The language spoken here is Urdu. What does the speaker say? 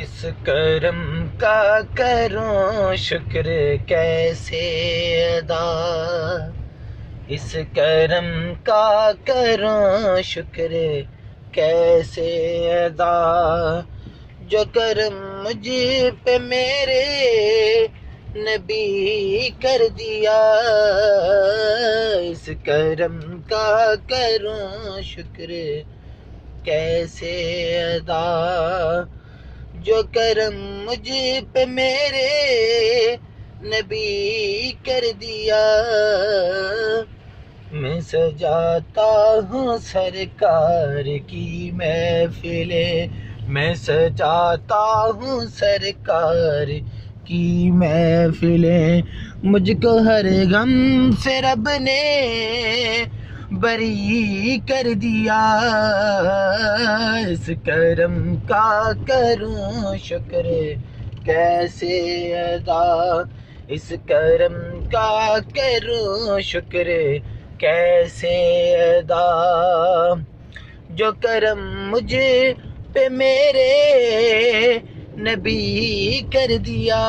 اس کرم کا کروں شکر کیسے ادا، اس کرم کا کروں شکر کیسے ادا، جو کرم مجھ پہ میرے نبی کر دیا، اس کرم کا کروں شکر کیسے ادا، جو کرم مجھ پہ میرے نبی کر دیا۔ میں سجاتا ہوں سرکار کی محفلیں، میں سجاتا ہوں سرکار کی محفلیں، مجھ کو ہر غم سے رب نے بری کر دیا، اس کرم کا کروں شکر کیسے ادا، اس کرم کا کروں شکر کیسے ادا، جو کرم مجھ پہ میرے نبی کر دیا۔